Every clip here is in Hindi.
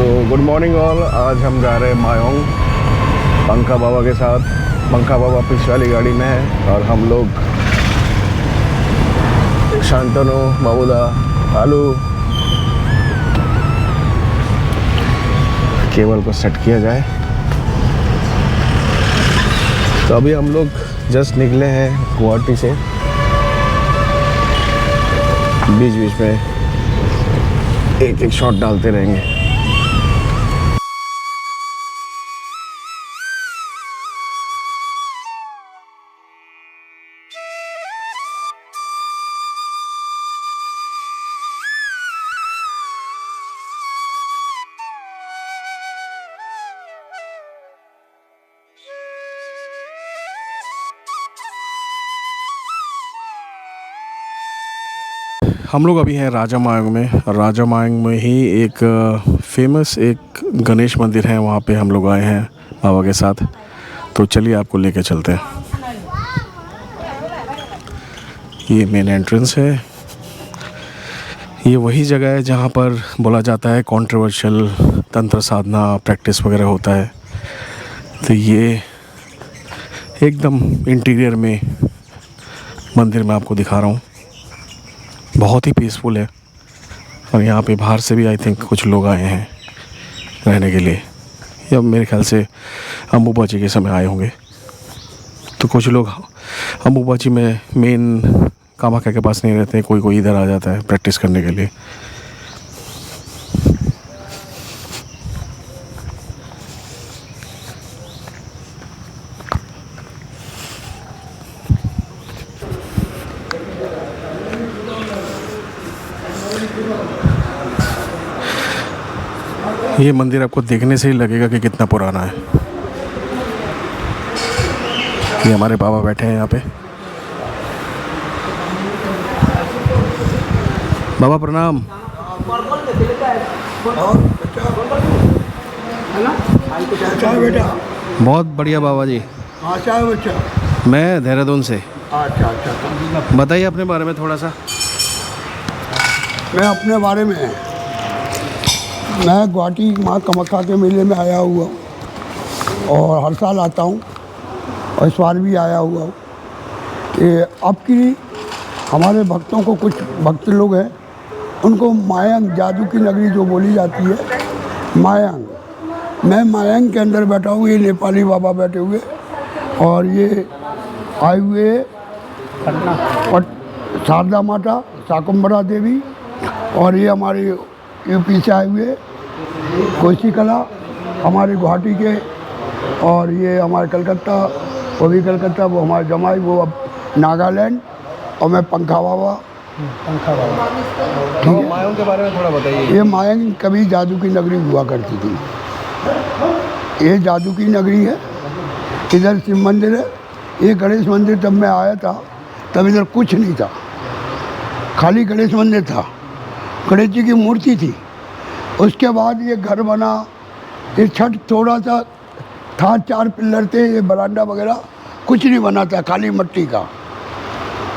Good morning all. आज हम जा रहे हैं मायोंग पंखा बाबा के साथ। पंखा बाबा पीछे वाली गाड़ी में है और हम लोग शांतनु, बाबूदा, आलू। केबल को सेट किया जाए। तो अभी हम लोग जस्ट निकले हैं गुवाहाटी से। बीच बीच में एक एक शॉट डालते रहेंगे। हम लोग अभी हैं राजा मायंग में। राजा मायंग में ही एक फेमस एक गणेश मंदिर है, वहाँ पे हम लोग आए हैं बाबा के साथ। तो चलिए आपको लेके चलते हैं। ये मेन एंट्रेंस है। ये वही जगह है जहाँ पर बोला जाता है कंट्रोवर्शियल तंत्र साधना प्रैक्टिस वगैरह होता है। तो ये एकदम इंटीरियर में मंदिर में आपको दिखा रहा हूँ। बहुत ही पीसफुल है और यहाँ पे बाहर से भी आई थिंक कुछ लोग आए हैं रहने के लिए, या मेरे ख्याल से अम्बुबाची के समय आए होंगे। तो कुछ लोग अम्बुबाची में मेन कामाख्या के पास नहीं रहते हैं, कोई कोई इधर आ जाता है प्रैक्टिस करने के लिए। ये मंदिर आपको देखने से ही लगेगा कि कितना पुराना है। ये हमारे बाबा बैठे हैं यहाँ पे। बाबा प्रणाम। बेटा बहुत बढ़िया बाबा जी। अच्छा है बच्चा। मैं देहरादून से। अच्छा बताइए अपने बारे में थोड़ा सा। मैं अपने बारे में मैं गुवाहाटी माँ कामाख्या के मेले में आया हुआ हूँ और हर साल आता हूँ और इस बार भी आया हुआ हूँ। ये अब की हमारे भक्तों को, कुछ भक्त लोग हैं उनको मायंग जादू की नगरी जो बोली जाती है मायंग, मैं मायंग के अंदर बैठा हूँ। ये नेपाली बाबा बैठे हुए और ये आए हुए शारदा माता, शाकुंभरा देवी, और ये हमारे यूपी से आए हुए कोसी कला हमारे गुवाहाटी के, और ये हमारे कलकत्ता, वो भी कलकत्ता, वो हमारे जमाई, वो अब नागालैंड, और मैं पंखा बाबा। ठीक है। मायोंग के बारे में थोड़ा बताइए। ये मायंग कभी जादू की नगरी हुआ करती थी। ये जादू की नगरी है। इधर शिव मंदिर है। ये गणेश मंदिर जब मैं आया था तब इधर कुछ नहीं था, खाली गणेश मंदिर था, गणेश जी की मूर्ति थी। उसके बाद ये घर बना, ये छत थोड़ा सा था, 4 पिलर थे, ये बरांडा वगैरह कुछ नहीं बना था, खाली मिट्टी का।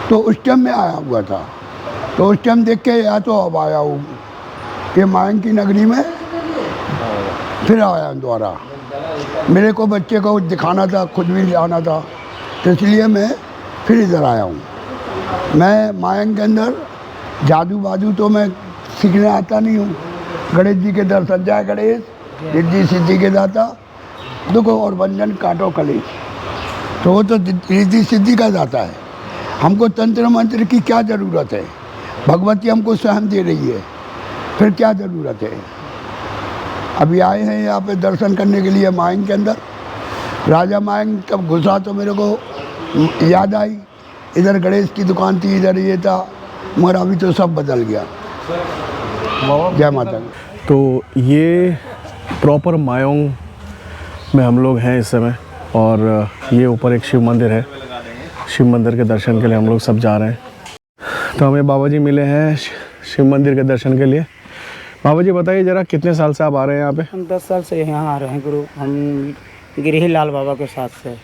तो उस टाइम में आया हुआ था, तो उस टाइम देख के या तो अब आया हूँ ये मायंग की नगरी में, फिर आया दोबारा। मेरे को बच्चे को दिखाना था, खुद भी आना था, तो इसलिए मैं फिर इधर आया हूँ। मैं मायंग के अंदर जादू वादू तो मैं सीखने आता नहीं हूँ। गणेश जी के दर्शन, जय गणेश, रिद्धि सिद्धि के दाता, दुख और भंजन काटो कलेश। तो वो तो रिद्धि सिद्धि का दाता है। हमको तंत्र मंत्र की क्या ज़रूरत है? भगवती हमको स्वयं दे रही है, फिर क्या ज़रूरत है? अभी आए हैं यहाँ पे दर्शन करने के लिए मायंग के अंदर। राजा मायंग तब घुसा तो मेरे को याद आई, इधर गणेश की दुकान थी, इधर ये था, मगर अभी तो सब बदल गया। जय माता। तो ये प्रॉपर मायोंग में हम लोग हैं इस समय, और ये ऊपर एक शिव मंदिर है। शिव मंदिर के दर्शन के लिए हम लोग सब जा रहे हैं। तो हमें बाबा जी मिले हैं शिव मंदिर के दर्शन के लिए। बाबा जी बताइए ज़रा, कितने साल से आप आ रहे हैं यहाँ पे? हम 10 साल से यहाँ आ रहे हैं गुरु। हम गिरिही लाल बाबा के साथ से।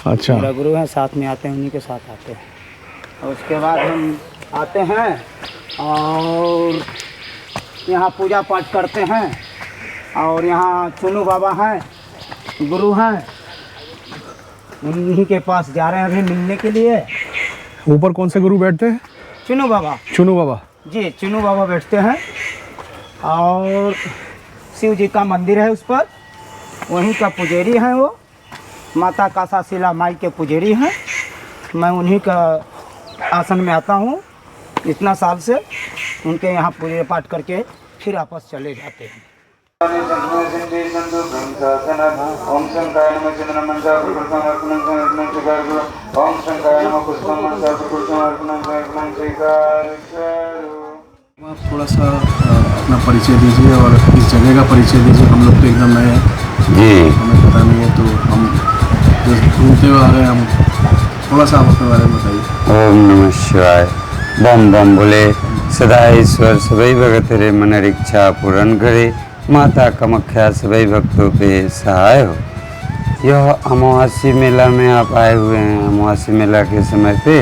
अच्छा। मेरा गुरु हैं, साथ में आते हैं, उन्हीं के साथ आते हैं। और उसके बाद हम आते हैं और यहाँ पूजा पाठ करते हैं और यहाँ चुनू बाबा हैं, गुरु हैं, उन्हीं के पास जा रहे हैं अभी मिलने के लिए। ऊपर कौन से गुरु बैठते हैं? चुनू बाबा चुनू बाबा। जी, चुनू बाबा बैठते हैं और शिव जी का मंदिर है उस पर, वहीं का पुजारी हैं वो, माता कासाशिला माई के पुजारी हैं। मैं उन्हीं का आसन में आता हूँ इतना साल से, उनके यहाँ पूजा पाठ करके फिर वापस चले जाते हैं। ओम शंकराय नमः चंद्रम मंत्र पुरुषम अर्पणं समर्पणं स्वीकारु। ओम शंकराय नमः पुष्पम मंत्र पुरुषम अर्पणं समर्पणं स्वीकारु। आप थोड़ा सा अपना परिचय दीजिए और इस जगह का परिचय दीजिए। हम लोग तो एकदम नए हैं जी, हमें पता नहीं है, तो हम जस्ट घूमते हुए आ रहे हैं। हम थोड़ा सा आप अपने बारे में बताइए। ओम नमः शिवाय। बम बम बोले। सदा ईश्वर सभी भगत रे मन इच्छा पूर्ण करे। माता कामाख्या सभी भक्तों पे सहाय हो। यह अमावासी मेला में आप आए हुए हैं। अमावासी मेला के समय पे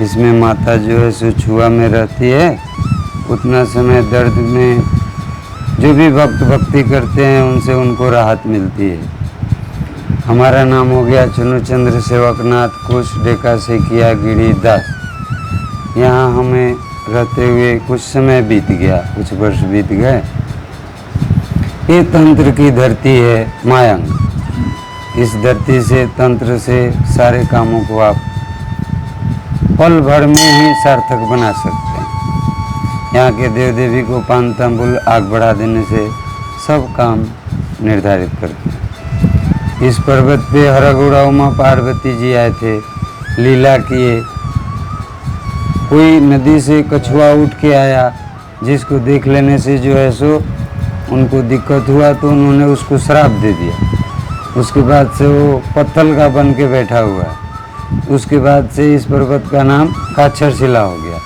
इसमें माता जो है सो छुआ में रहती है। उतना समय दर्द में जो भी भक्त भक्ति करते हैं उनसे उनको राहत मिलती है। हमारा नाम हो गया चुनू चंद्र सेवकनाथ कुश डेका से किया गिरी दास। यहाँ हमें रहते हुए कुछ समय बीत गया, कुछ वर्ष बीत गए। ये तंत्र की धरती है मायांग। इस धरती से तंत्र से सारे कामों को आप पल भर में ही सार्थक बना सकते हैं। यहाँ के देव देवी को पान तांबुल आग बढ़ा देने से सब काम निर्धारित करते हैं। इस पर्वत पे हरगोड़ा उमा पार्वती जी आए थे, लीला किए। कोई नदी से कछुआ उठ के आया, जिसको देख लेने से जो है सो उनको दिक्कत हुआ, तो उन्होंने उसको श्राप दे दिया। उसके बाद से वो पत्थल का बन के बैठा हुआ है। उसके बाद से इस पर्वत का नाम काछरशिला हो गया।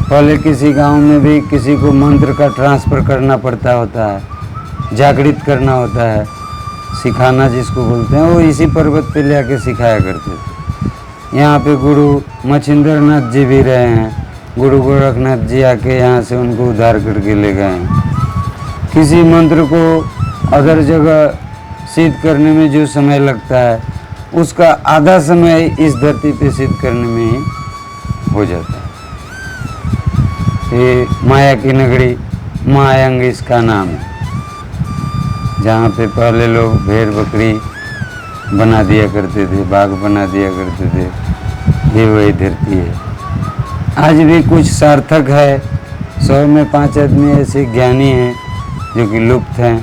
पहले किसी गांव में भी किसी को मंत्र का ट्रांसफ़र करना पड़ता होता है, जागृत करना होता है, सिखाना जिसको बोलते हैं, वो इसी पर्वत पे ले आके सिखाया करते थे। यहाँ पे गुरु मच्छिंद्र नाथ जी भी रहे हैं। गुरु गोरखनाथ जी आके यहाँ से उनको उद्धार करके ले गए हैं। किसी मंत्र को अदर जगह सिद्ध करने में जो समय लगता है, उसका आधा समय इस धरती पे सिद्ध करने में ही हो जाता है। ये माया की नगरी मायांग इसका नाम है, जहाँ पे पहले लोग भेड़ बकरी बना दिया करते थे, बाघ बना दिया करते थे। ये वही धरती है। आज भी कुछ सार्थक है। 100 में 5 आदमी ऐसे ज्ञानी हैं जो कि लुप्त हैं,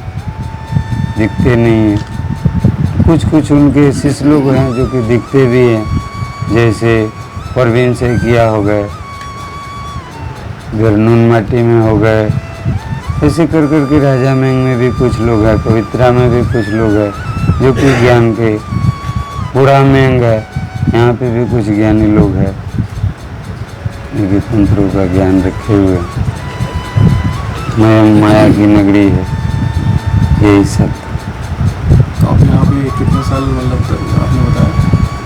दिखते नहीं हैं। कुछ कुछ उनके शिष्य लोग हैं जो कि दिखते भी हैं, जैसे परवीन से किया हो गए, गरनून माटी में हो गए। ऐसे कर कर के राजा मेंग में भी कुछ लोग हैं, पवित्रा में भी कुछ लोग हैं जो कि ज्ञान के। पूरा मेंग है, यहाँ पे भी कुछ ज्ञानी लोग हैं, लेकिन तंत्रों का ज्ञान रखे हुए। माया की नगरी है, यही सब। तो आप यहाँ पे कितने साल मतलब आपने बताया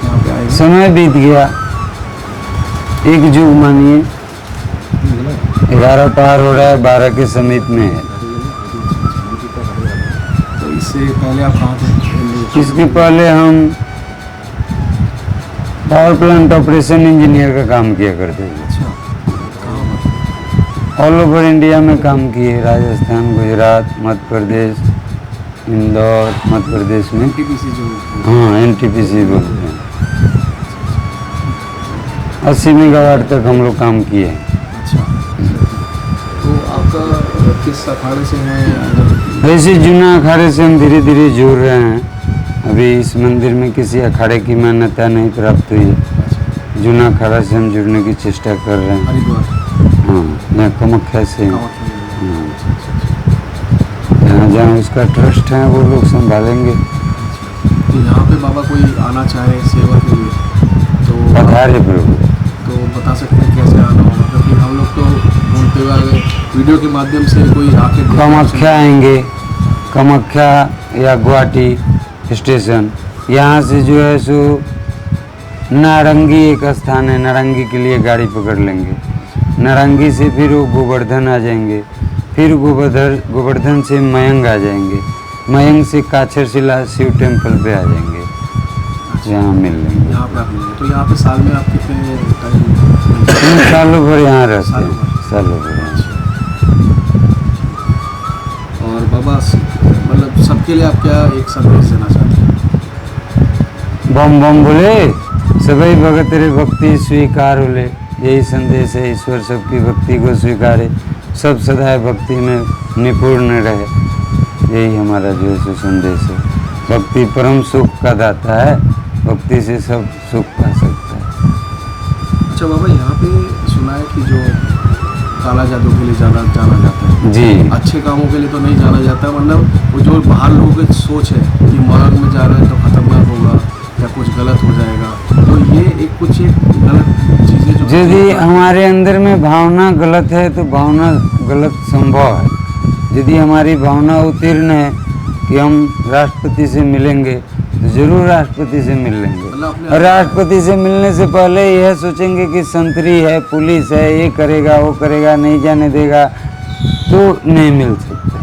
यहाँ पे आए? समय बीत गया, एक युग मानिए। 11 पार हो रहा है, 12 के समीप में है। तो इससे पहले आप कहाँ थे? इसके पहले हम पावर प्लांट ऑपरेशन इंजीनियर का काम किया करते थे। अच्छा, कहाँ पर? ऑल ओवर इंडिया में काम किए, राजस्थान, गुजरात, मध्य प्रदेश, इंदौर, मध्य प्रदेश में। NTPC जो हाँ, NTPC बोलते हैं। 80 मेगावाट तक हम लोग काम किए हैं। अच्छा, तो आपका किस अखाड़े से है? वैसे जूना अखाड़े से हम धीरे धीरे जुड़ रहे हैं। अभी इस मंदिर में किसी अखाड़े की मान्यता नहीं प्राप्त हुई है। जूना अखाड़ा से हम जुड़ने की चेष्टा कर रहे हैं। हरिद्वार? हाँ, यहाँ कामाख्या से। कामाख्या। जहाँ जहाँ उसका ट्रस्ट है वो लोग संभालेंगे। तो यहाँ पे बाबा कोई आना चाहे सेवा के लिए तो पधारे प्रभु। तो बता सकते हैं कैसे आना होगा? क्योंकि हम लोग तो ढूंढते हुए आ गए, वीडियो के माध्यम से कोई आके कामाख्या आएंगे, कामाख्या या गुवाहाटी स्टेशन, यहाँ से जो है सो नारंगी एक स्थान है, नारंगी के लिए गाड़ी पकड़ लेंगे। नारंगी से फिर वो गोवर्धन आ जाएंगे। फिर गोवर्धन से मयंग आ जाएंगे, मयंग से काछरशिला शिव टेम्पल पे आ जाएंगे, यहाँ मिल लेंगे। यहाँ पे आप मिलेंगे। तो यहाँ पे साल में आप कितने टाइम? सालों भर यहाँ रहते हैं, सालों भर यहाँ। और बाबा मतलब सबके लिए आप क्या एक संदेश देना चाहते हैं? बम बम बोले सभी भगत रे भक्ति स्वीकार होले, यही संदेश है। ईश्वर सबकी भक्ति को स्वीकारे, सब सदा भक्ति में निपुण रहे, यही हमारा जो है संदेश है। भक्ति परम सुख का दाता है, भक्ति से सब सुख पा सकता है। अच्छा बाबा, यहाँ पे सुना है कि जो काला जादू के लिए जाना जाता है जी, अच्छे कामों के लिए तो नहीं जाना जाता, मतलब वो जो बाहर लोगों की सोच है कि मर्ग में जा रहे हैं तो खतरनाक होगा या कुछ गलत हो जाएगा, तो ये एक गलत चीज़ें जो यदि हमारे अंदर में भावना गलत है तो भावना गलत संभव है। यदि हमारी भावना उत्तीर्ण है कि हम राष्ट्रपति से मिलेंगे तो जरूर राष्ट्रपति से मिल लेंगे, और राष्ट्रपति से मिलने से पहले यह सोचेंगे कि संतरी है, पुलिस है, ये करेगा वो करेगा, नहीं जाने देगा, तो नहीं मिल सकता।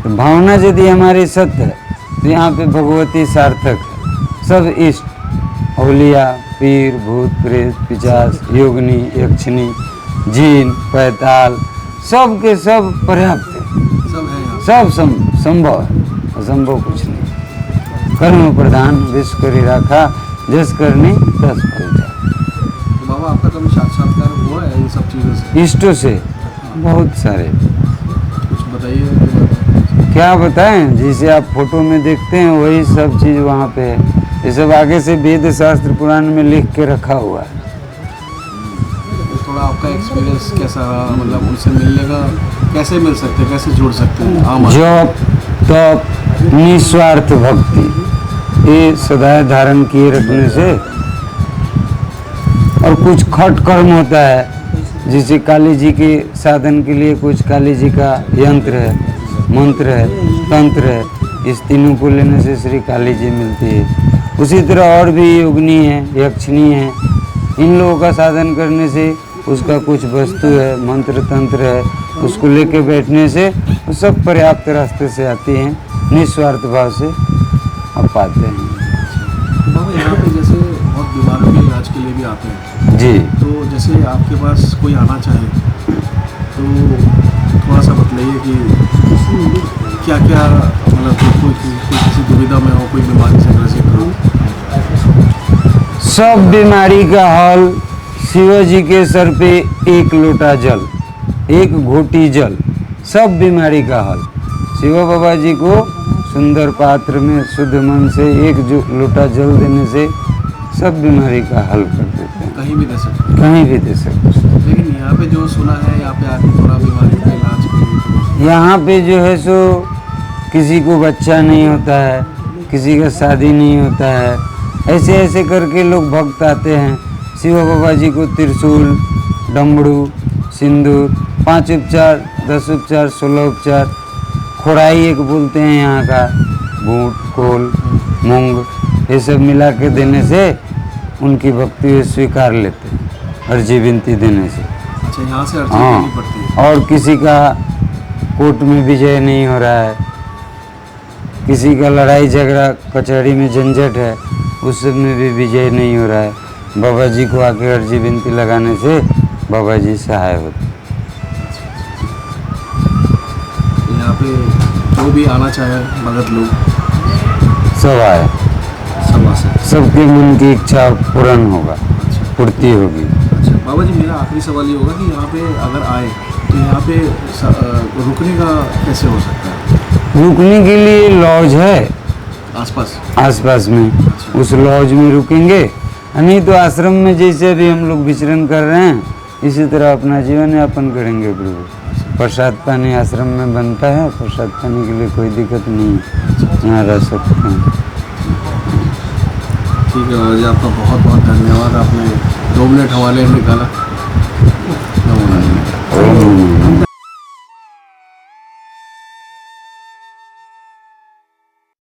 तो भावना यदि हमारी सत्य है तो यहाँ पे भगवती सार्थक है। सब इष्ट औलिया, पीर, भूत, प्रेत, पिशाच, योगिनी, यक्षिणी, जीन, पैताल, सब के सब पर्याप्त है, सब है यहाँ। सब संभव है, असंभव कुछ नहीं। कर्म प्रधान विश्व करी राखा, जस करनी तस फल जा। तो बाबा आपका कभी साक्षात्कार हुआ है इन सब चीज़ों से? इष्टों से बहुत सारे। कुछ बताइए। क्या बताएं, जिसे आप फोटो में देखते हैं वही सब चीज़ वहाँ पे है। ये सब आगे से वेद शास्त्र पुराण में लिख के रखा हुआ है। तो थोड़ा आपका एक्सपीरियंस कैसा रहा, मतलब उनसे मिलने का कैसे मिल सकते हैं, कैसे जुड़ सकते हैं? आम आदमी। जप तप निस्वार्थ भक्ति, ये सदा धारण किए रखने से, और कुछ खट कर्म होता है, जिसे काली जी के साधन के लिए कुछ काली जी का यंत्र है, मंत्र है, तंत्र है, इस तीनों को लेने से श्री काली जी मिलती है। उसी तरह और भी योगिनी है, यक्षिणी है, इन लोगों का साधन करने से उसका कुछ वस्तु है, मंत्र तंत्र है, उसको लेके बैठने से वो सब पर्याप्त रास्ते से आती हैं, निस्वार्थ भाव से आप पाते हैं। बाबा यहाँ पे जैसे बहुत बीमारों के इलाज के लिए भी आते हैं, जी, तो जैसे आपके पास कोई आना चाहे तो थोड़ा सा बतलाइए कि क्या क्या, मतलब कोई किसी दुविधा में हो, कोई बीमारी से ग्रसित हो। सब बीमारी का हल शिव जी के सर पे एक लोटा जल, एक घोटी जल, सब बीमारी का हल। शिव बाबा जी को सुंदर पात्र में शुद्ध मन से एक लोटा जल देने से सब बीमारी का हल कर देते हैं। कहीं भी दे सकते हैं? कहीं भी दे सकते हैं। लेकिन यहाँ पे जो सुना है, यहाँ पे आके थोड़ा बीमारी का इलाज के लिए यहाँ पे जो है सो किसी को बच्चा नहीं होता है, किसी का शादी नहीं होता है, ऐसे ऐसे करके लोग भक्त आते हैं। शिव बाबा जी को त्रिशूल, डमरू, सिंदूर, 5 उपचार, 10 उपचार, 16 उपचार, खोराई एक बोलते हैं यहाँ का, बूट, कोल, मूंग, ये सब मिला के देने से उनकी भक्ति स्वीकार लेते हैं, अर्जी विनती देने से। अच्छा, यहाँ से अर्जी हाँ, देनी पड़ती है। और किसी का कोर्ट में विजय नहीं हो रहा है, किसी का लड़ाई झगड़ा कचहरी में झंझट है, उस सब में भी विजय नहीं हो रहा है, बाबा जी को आके अर्जी विनती लगाने से बाबा जी सहाय होते हैं। यहाँ पे जो भी आना चाहे भगत लोग सब आए, सब आ सकते सबके मन की इच्छा पूर्ण होगा, हैं। अच्छा पूर्ति होगी। अच्छा बाबा जी, मेरा आखिरी सवाल ये होगा कि यहाँ पे अगर आए तो यहाँ पे रुकने का कैसे हो सकता है? रुकने के लिए लॉज है आसपास? आसपास में, उस लॉज में रुकेंगे, नहीं तो आश्रम में जैसे अभी हम लोग विचरण कर रहे हैं इसी तरह अपना जीवन यापन करेंगे प्रभु। प्रसाद पानी आश्रम में बनता है, प्रसाद पानी के लिए कोई दिक्कत नहीं है, यहाँ रह सकते हैं। ठीक है बाबा जी, आपका बहुत बहुत धन्यवाद, आपने 2 मिनट हमारे लिए निकाला।